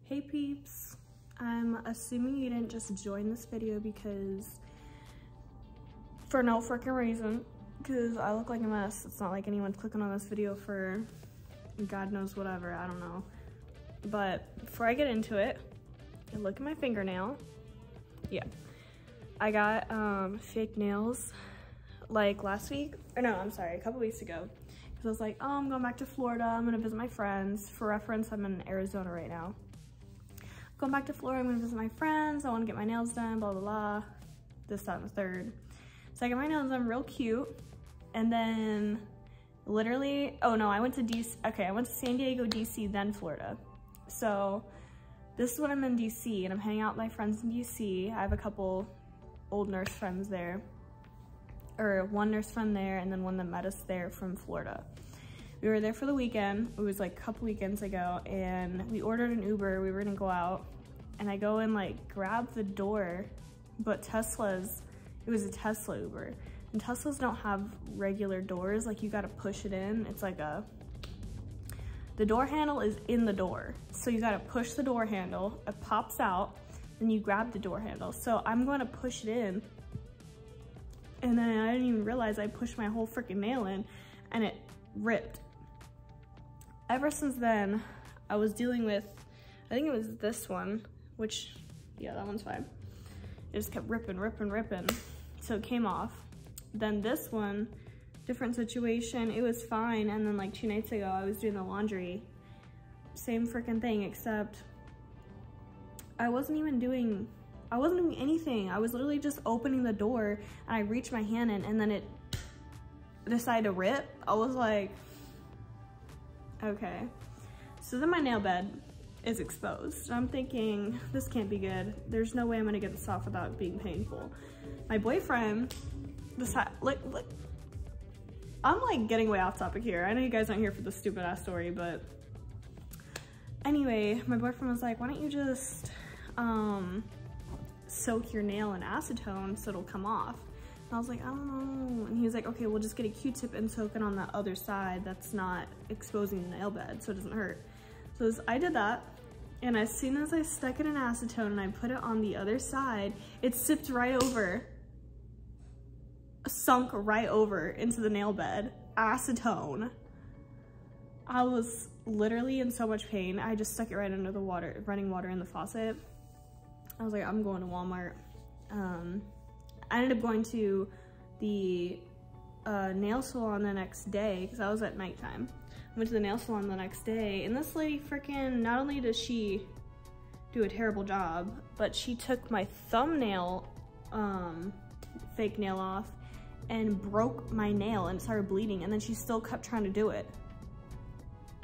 Hey peeps, I'm assuming you didn't just join this video because for no freaking reason, because I look like a mess. It's not like anyone's clicking on this video for God knows whatever, I don't know. But before I get into it, look at my fingernail. Yeah, I got fake nails like last week, or no, I'm sorry, a couple weeks ago. Because I was like, oh, I'm going back to Florida, I'm gonna visit my friends. For reference, I'm in Arizona right now. Going back to Florida, I'm gonna visit my friends, I wanna get my nails done, blah, blah, blah. This, that, and the third. So I got my nails done real cute. And then literally, oh no, I went to DC, okay, I went to San Diego, DC, then Florida. So this is when I'm in DC and I'm hanging out with my friends in DC. I have a couple old nurse friends there, or one nurse friend there and then one that met us there from Florida. We were there for the weekend. It was like a couple weekends ago, and we ordered an Uber. We were gonna go out, and I go and like grab the door, but it was a Tesla Uber. And Teslas don't have regular doors, like you gotta push it in. It's like the door handle is in the door. So you gotta push the door handle, it pops out, and you grab the door handle. So I'm gonna push it in, and then I didn't even realize I pushed my whole freaking nail in, and it ripped. Ever since then, I was dealing with, I think it was this one, which, yeah, that one's fine. It just kept ripping, so it came off. Then this one, different situation, it was fine, and then like 2 nights ago, I was doing the laundry. Same freaking thing, except I wasn't doing anything. I was literally just opening the door, and I reached my hand in, and then it decided to rip. I was like, okay. So then my nail bed is exposed. I'm thinking, this can't be good. There's no way I'm gonna get this off without it being painful. My boyfriend decided, look, I'm like getting way off topic here. I know you guys aren't here for the stupid ass story, but anyway, my boyfriend was like, why don't you just soak your nail in acetone so it'll come off? And I was like, I don't know. And he was like, okay, we'll just get a Q-tip and soak it on the other side that's not exposing the nail bed so it doesn't hurt. So I did that, and as soon as I stuck it in acetone and I put it on the other side, it sipped right over, sunk right over into the nail bed. Acetone. I was literally in so much pain. I just stuck it right under the water, running water in the faucet. I was like, I'm going to Walmart. I ended up going to the nail salon the next day because I was at nighttime. I went to the nail salon the next day, and this lady freaking, not only does she do a terrible job, but she took my thumbnail fake nail off and broke my nail and started bleeding, and then she still kept trying to do it.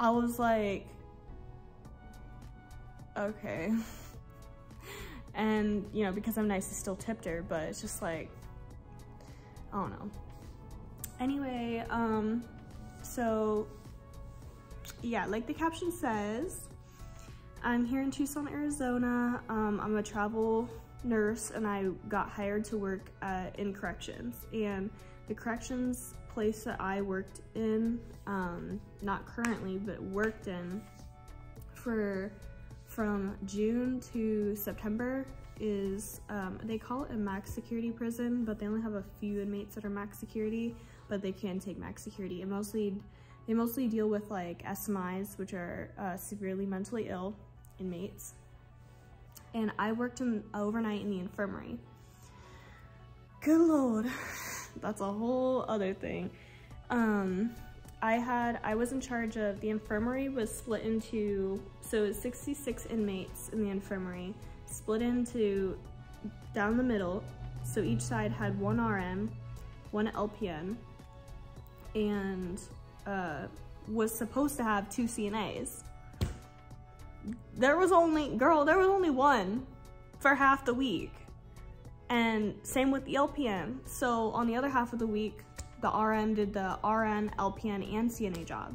I was like, okay. And, you know, because I'm nice, I still tipped her, but it's just like, I don't know. Anyway, so, yeah, like the caption says, I'm here in Tucson, Arizona. I'm a travel nurse, and I got hired to work in corrections. And the corrections place that I worked in, not currently, but worked in from June to September is, they call it a max security prison, but they only have a few inmates that are max security, but they can take max security. And they mostly deal with like SMIs, which are severely mentally ill inmates. And I worked overnight in the infirmary. Good Lord, that's a whole other thing. I was in charge of, the infirmary was split into, so it was 66 inmates in the infirmary, split into down the middle. So each side had one RM, one LPN, and was supposed to have 2 CNAs. There was only one for half the week. And same with the LPN. So on the other half of the week, the RM did the RN, LPN, and CNA job.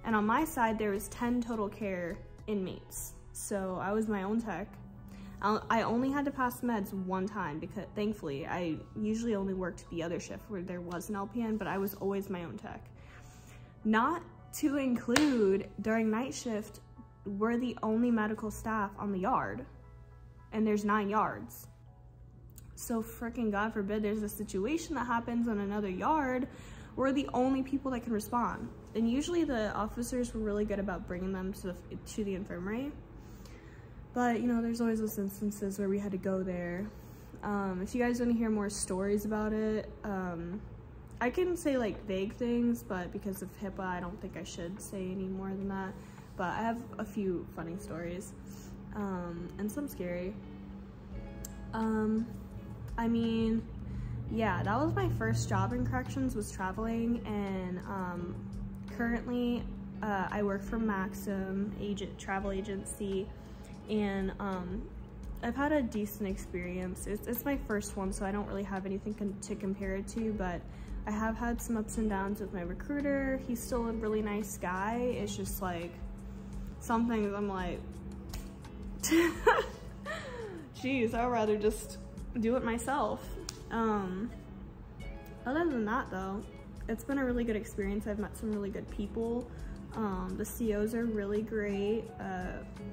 And on my side, there was 10 total care inmates. So I was my own tech. I only had to pass meds one time because thankfully I usually only worked the other shift where there was an LPN, but I was always my own tech. Not to include during night shift, we're the only medical staff on the yard, and there's 9 yards. So freaking God forbid there's a situation that happens in another yard, we're the only people that can respond. And usually the officers were really good about bringing them to the infirmary. But, you know, there's always those instances where we had to go there. If you guys want to hear more stories about it, I can say like vague things, but because of HIPAA, I don't think I should say any more than that. But I have a few funny stories, and some scary. I mean, yeah, that was my first job in corrections, was traveling, and currently I work for Maxim travel agency, and I've had a decent experience. It's my first one, so I don't really have anything to compare it to, but I have had some ups and downs with my recruiter. He's still a really nice guy. It's just like, some things I'm like, geez, I'd rather just do it myself. Other than that though, it's been a really good experience. I've met some really good people. The COs are really great.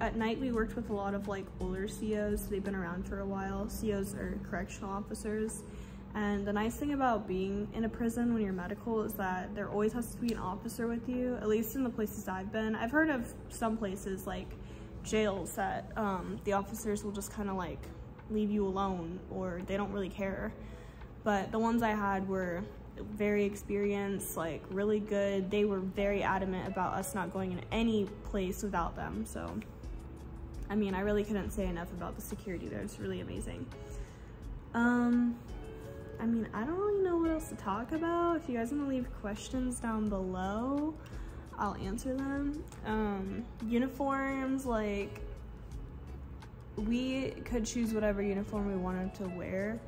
At night we worked with a lot of like older COs, so they've been around for a while. COs are correctional officers. And the nice thing about being in a prison when you're medical is that there always has to be an officer with you, at least in the places I've been. I've heard of some places like jails that the officers will just kind of like leave you alone, or they don't really care. But the ones I had were very experienced, like really good. They were very adamant about us not going in any place without them. So, I mean, I really couldn't say enough about the security there. It's really amazing. I mean, I don't really know what else to talk about. If you guys want to leave questions down below, I'll answer them. Uniforms, like, we could choose whatever uniform we wanted to wear.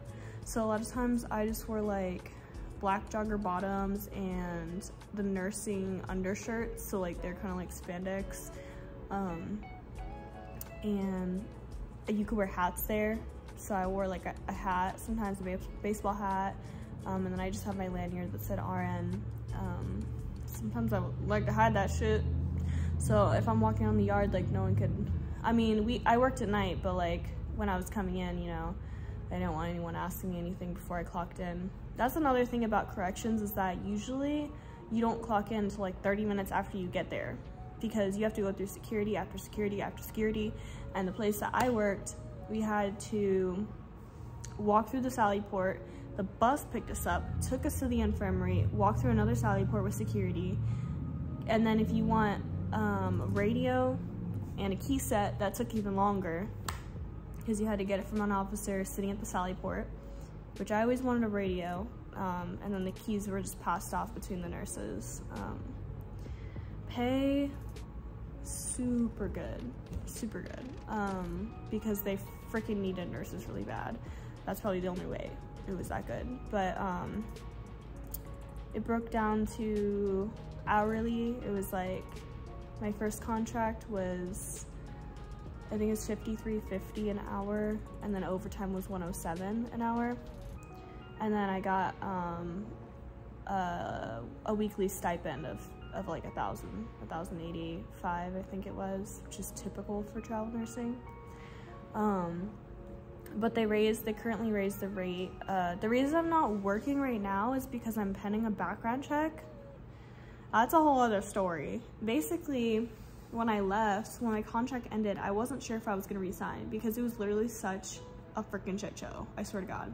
So a lot of times I just wore like black jogger bottoms and the nursing undershirts. So like they're kind of like spandex. And you could wear hats there. So I wore like a hat, sometimes a baseball hat, and then I just had my lanyard that said RN. Sometimes I would like to hide that shit. So if I'm walking on the yard, like no one could, I mean, I worked at night, but like when I was coming in, you know, I didn't want anyone asking me anything before I clocked in. That's another thing about corrections, is that usually you don't clock in until like 30 minutes after you get there, because you have to go through security after security after security. And the place that I worked, we had to walk through the sally port. The bus picked us up, took us to the infirmary, walked through another sally port with security. And then if you want a radio and a key set, that took even longer, because you had to get it from an officer sitting at the sally port, which I always wanted a radio. And then the keys were just passed off between the nurses. Pay, super good, because they freaking needed nurses really bad. That's probably the only way it was that good. But it broke down to hourly. It was like, my first contract was, I think it's $53.50 an hour, and then overtime was $107 an hour. And then I got a weekly stipend of like $1,085, I think it was, which is typical for travel nursing. But they currently raised the rate. The reason I'm not working right now is because I'm pending a background check. That's a whole other story. Basically, when I left, when my contract ended, I wasn't sure if I was gonna resign, because it was literally such a freaking shit show. I swear to God.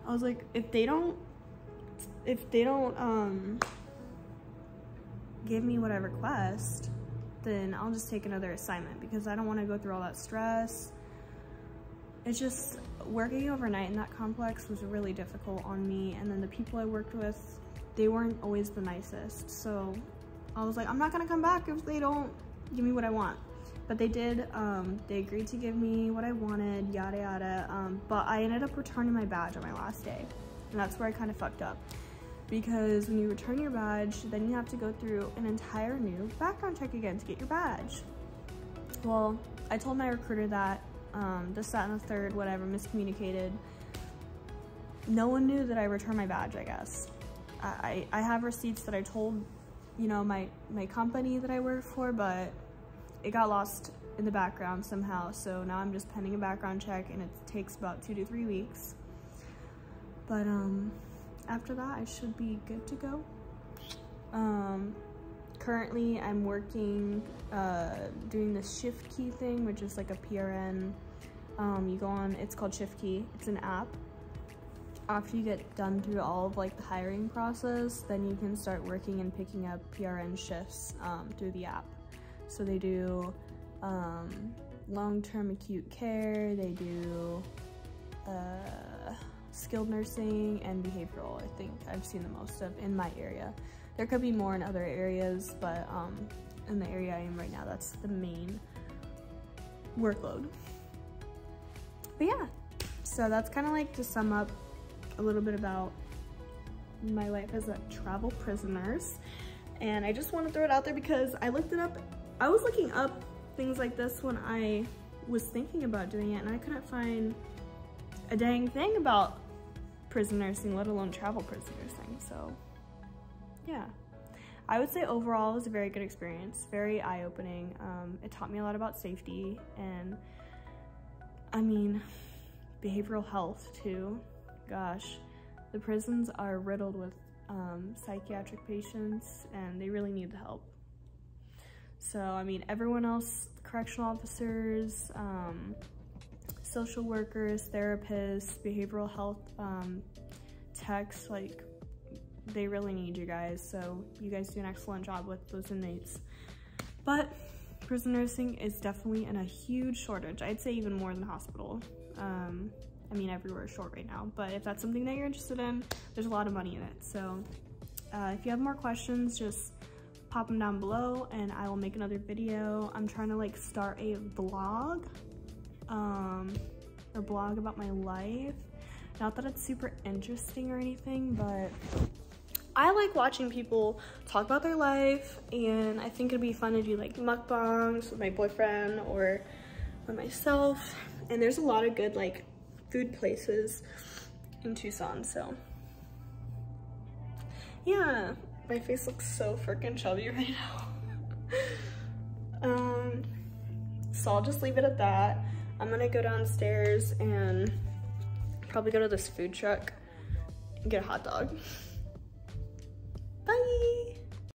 I was like, if they don't give me what I request, then I'll just take another assignment, because I don't want to go through all that stress. It's just, working overnight in that complex was really difficult on me, and then the people I worked with, they weren't always the nicest. So I was like, I'm not gonna come back if they don't give me what I want. But they did. They agreed to give me what I wanted, yada yada. But I ended up returning my badge on my last day, and that's where I kind of fucked up. Because when you return your badge, then you have to go through an entire new background check again to get your badge. Well, I told my recruiter that, this, that, and the third, whatever, miscommunicated. No one knew that I returned my badge, I guess. I have receipts that I told, you know, my company that I work for, but it got lost in the background somehow, so now I'm just pending a background check, and it takes about 2 to 3 weeks. But after that, I should be good to go. Currently, I'm working, doing this shift key thing, which is like a PRN. You go on, it's called Shift Key. It's an app. After you get done through all of like the hiring process, then you can start working and picking up PRN shifts through the app. So they do long-term acute care, they do skilled nursing and behavioral. I think I've seen the most of in my area. There could be more in other areas, but in the area I am right now, that's the main workload. But yeah, so that's kind of like to sum up a little bit about my life as a travel prisoner. And I just want to throw it out there because I looked it up. I was looking up things like this when I was thinking about doing it, and I couldn't find a dang thing about prison nursing, let alone travel prison nursing. So yeah, I would say overall it was a very good experience, very eye-opening. It taught me a lot about safety, and I mean, behavioral health too. Gosh, the prisons are riddled with psychiatric patients, and they really need the help. So, I mean, everyone else, correctional officers, social workers, therapists, behavioral health techs, like, they really need you guys. So you guys do an excellent job with those inmates. But prison nursing is definitely in a huge shortage. I'd say even more than hospital. I mean, everywhere is short right now, but if that's something that you're interested in, there's a lot of money in it. So if you have more questions, just pop them down below and I will make another video. I'm trying to like start a vlog or blog about my life. Not that it's super interesting or anything, but I like watching people talk about their life, and I think it'd be fun to do like mukbangs with my boyfriend or by myself. And there's a lot of good like food places in Tucson, so yeah, my face looks so freaking chubby right now. So I'll just leave it at that. I'm gonna go downstairs and probably go to this food truck and get a hot dog. Bye.